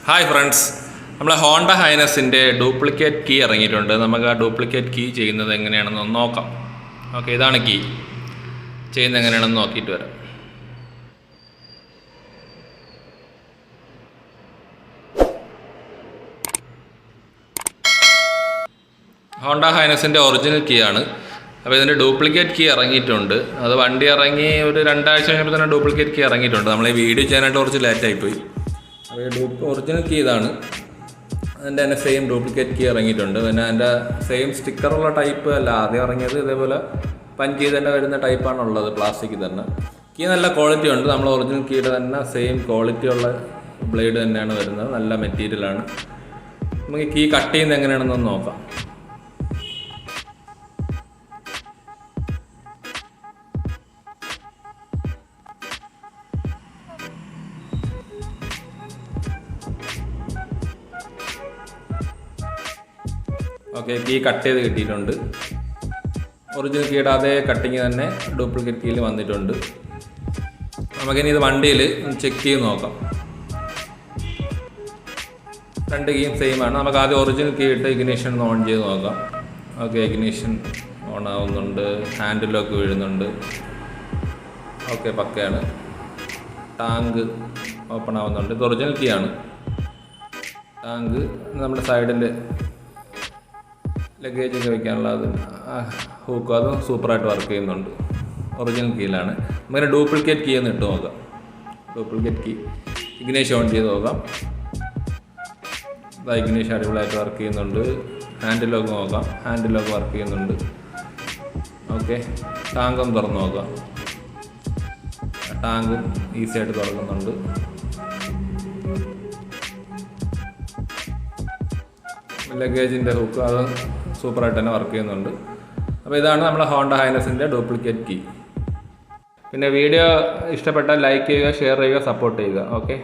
Hi friends, നമ്മൾ Honda ഹൈനസിൻ്റെ duplicate key ഇറങ്ങിയിട്ടുണ്ട്. നമുക്ക് ആ ഡ്യൂപ്ലിക്കേറ്റ് കീ ചെയ്യുന്നത് എങ്ങനെയാണെന്ന് നോക്കാം. ഓക്കെ, ഇതാണ് കീ. ചെയ്യുന്നത് എങ്ങനെയാണെന്ന് നോക്കിയിട്ട് വരാം. ഹോണ്ട ഹൈനസിൻ്റെ ഒറിജിനൽ കീ ആണ്. അപ്പോൾ ഇതിൻ്റെ ഡ്യൂപ്ലിക്കേറ്റ് കീ ഇറങ്ങിയിട്ടുണ്ട്. അത് വണ്ടി ഇറങ്ങി ഒരു 2 ആഴ്ച കഴിഞ്ഞപ്പോൾ തന്നെ ഡ്യൂപ്ലിക്കേറ്റ് കീ ഇറങ്ങിയിട്ടുണ്ട്. നമ്മൾ ഈ വീഡിയോ ചെയ്യാനായിട്ട് കുറച്ച് ലേറ്റായിപ്പോയി. അപ്പോൾ ഒറിജിനൽ കീ ഇതാണ്. അതിൻ്റെ തന്നെ സെയിം ഡ്യൂപ്ലിക്കേറ്റ് കീ ഇറങ്ങിയിട്ടുണ്ട്. പിന്നെ അതിൻ്റെ സെയിം സ്റ്റിക്കറുള്ള ടൈപ്പ് അല്ല ആദ്യം ഇറങ്ങിയത്. ഇതേപോലെ പഞ്ച് ചെയ്ത് തന്നെ വരുന്ന ടൈപ്പാണുള്ളത്, പ്ലാസ്റ്റിക്കിൽ തന്നെ. കീ നല്ല ക്വാളിറ്റി ഉണ്ട്. നമ്മൾ ഒറിജിനൽ കീയുടെ തന്നെ സെയിം ക്വാളിറ്റി ഉള്ള ബ്ലേഡ് തന്നെയാണ് വരുന്നത്. നല്ല മെറ്റീരിയലാണ്. നമുക്ക് കീ കട്ട് ചെയ്യുന്നത് എങ്ങനെയാണെന്ന് നോക്കാം. ഓക്കെ, കീ കട്ട് ചെയ്ത് കിട്ടിയിട്ടുണ്ട്. ഒറിജിനൽ കീയുടെ അതേ കട്ടിങ് തന്നെ ഡ്യൂപ്ലിക്കേറ്റ് കീയിൽ വന്നിട്ടുണ്ട്. നമുക്കിനി ഇത് വണ്ടിയിൽ ചെക്ക് ചെയ്ത് നോക്കാം. 2 കീയും സെയിം ആണ്. നമുക്ക് ആദ്യം ഒറിജിനൽ കീ ഇട്ട് ഇഗ്നിഷൻ ഓൺ ചെയ്ത് നോക്കാം. ഓക്കെ, ഇഗ്നിഷൻ ഓൺ ആവുന്നുണ്ട്. ഹാൻഡിലൊക്കെ വീഴുന്നുണ്ട്. ഓക്കെ, പക്കയാണ്. ടാങ്ക് ഓപ്പൺ ആവുന്നുണ്ട്. ഇത് ഒറിജിനൽ കീ ആണ്. ടാങ്ക് നമ്മുടെ സൈഡിൽ ലഗേജൊക്കെ വയ്ക്കാനുള്ള അത് ഹൂക്കും അതും സൂപ്പറായിട്ട് വർക്ക് ചെയ്യുന്നുണ്ട്. ഒറിജിനൽ കീയിലാണ്. നമുക്ക് ഡ്യൂപ്ലിക്കേറ്റ് കീ ഒന്ന് ഇട്ട് നോക്കാം. ഡ്യൂപ്ലിക്കേറ്റ് കീ ഇഗ്നിഷൻ ഓൺ ചെയ്ത് നോക്കാം. ഇഗ്നിഷൻ അടിപൊളിയായിട്ട് വർക്ക് ചെയ്യുന്നുണ്ട്. ഹാൻഡിലൊക്കെ നോക്കാം. ഹാൻഡിലൊക്കെ വർക്ക് ചെയ്യുന്നുണ്ട്. ഓക്കെ, ടാങ്കൊന്ന് തുറന്ന് നോക്കാം. ടാങ്കും ഈസി ആയിട്ട് തുറക്കുന്നുണ്ട്. ലഗേജിൻ്റെ ഹുക്ക് അത് സൂപ്പറായിട്ട് തന്നെ വർക്ക് ചെയ്യുന്നുണ്ട്. അപ്പോൾ ഇതാണ് നമ്മുടെ ഹോണ്ട ഹൈനസിൻ്റെ ഡ്യൂപ്ലിക്കേറ്റ് കീ. പിന്നെ വീഡിയോ ഇഷ്ടപ്പെട്ടാൽ ലൈക്ക് ചെയ്യുക, ഷെയർ ചെയ്യുക, സപ്പോർട്ട് ചെയ്യുക. ഓക്കെ.